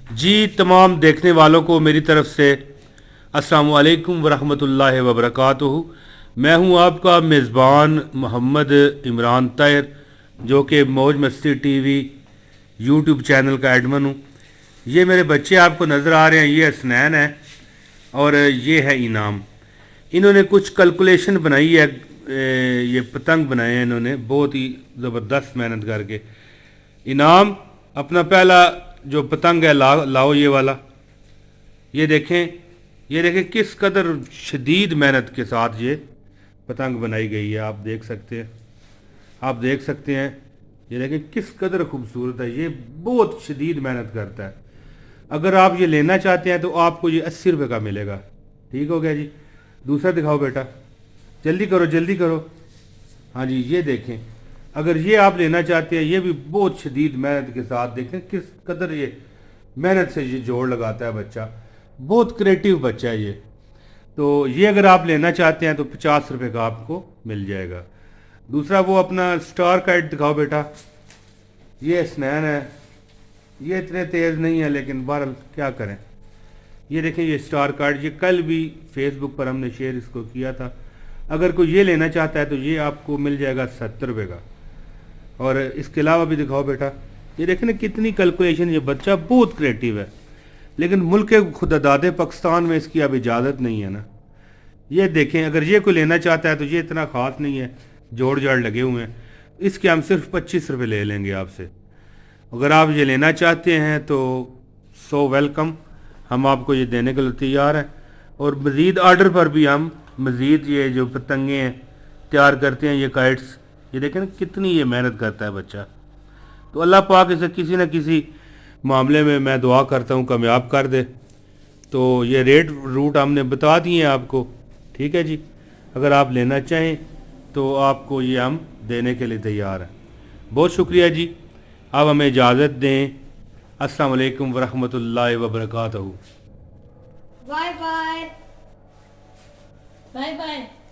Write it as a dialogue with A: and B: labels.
A: जी तमाम देखने वालों को मेरी तरफ से अस्सलाम वालेकुम वरहमतुल्लाहि वबरकातुहू। मैं हूं आपका मेज़बान मोहम्मद इमरान ताहिर, जो कि मौज मस्ती टीवी यूट्यूब चैनल का एडमिन हूं। ये मेरे बच्चे आपको नज़र आ रहे हैं, ये हसनैन है और ये है इनाम। इन्होंने कुछ कैलकुलेशन बनाई है, ये पतंग बनाए हैं इन्होंने बहुत ही ज़बरदस्त मेहनत करके। इनाम अपना पहला जो पतंग है लाओ ये वाला। ये देखें किस कदर शदीद मेहनत के साथ ये पतंग बनाई गई है। आप देख सकते हैं ये देखें किस कदर खूबसूरत है। ये बहुत शदीद मेहनत करता है। अगर आप ये लेना चाहते हैं तो आपको ये 80 रुपये का मिलेगा। ठीक हो गया जी। दूसरा दिखाओ बेटा, जल्दी करो। हाँ जी, ये देखें, अगर ये आप लेना चाहते हैं, ये भी बहुत शदीद मेहनत के साथ देखें किस कदर ये मेहनत से ये जोड़ लगाता है बच्चा। बहुत क्रिएटिव बच्चा है ये। तो ये अगर आप लेना चाहते हैं तो 50 रुपये का आपको मिल जाएगा। दूसरा वो अपना स्टार काइट दिखाओ बेटा। ये स्नैन है, ये इतने तेज़ नहीं है लेकिन बहरहाल क्या करें। ये देखें ये स्टार कार्ड, ये कल भी फेसबुक पर हमने शेयर इसको किया था। अगर कोई ये लेना चाहता है तो ये आपको मिल जाएगा 70 रुपये का। और इसके अलावा भी दिखाओ बेटा, ये देखें ना कितनी कैलकुलेशन। ये बच्चा बहुत क्रिएटिव है, लेकिन मुल्क खुदादाद पाकिस्तान में इसकी अब इजाज़त नहीं है ना। ये देखें, अगर ये कोई लेना चाहता है तो ये इतना ख़ास नहीं है, जोड़ जाड़ लगे हुए हैं। इसके हम सिर्फ 25 रुपये ले लेंगे आपसे। अगर आप ये लेना चाहते हैं तो सो वेलकम, हम आपको ये देने के लिए तैयार हैं। और मज़ीद आर्डर पर भी हम मज़ीद ये जो पतंगे हैं तैयार करते हैं, ये काइट्स। ये देखें ना कितनी ये मेहनत करता है बच्चा। तो अल्लाह पाक इसे किसी न किसी मामले में मैं दुआ करता हूँ कामयाब कर दे। तो ये रेट रूट हमने बता दिए हैं आपको। ठीक है जी, अगर आप लेना चाहें तो आपको ये हम देने के लिए तैयार हैं। बहुत शुक्रिया जी, आप हमें इजाज़त दें। अस्सलाम वालेकुम वरहमतुल्लाहि वबरकातुहू।
B: Bye bye. Bye bye.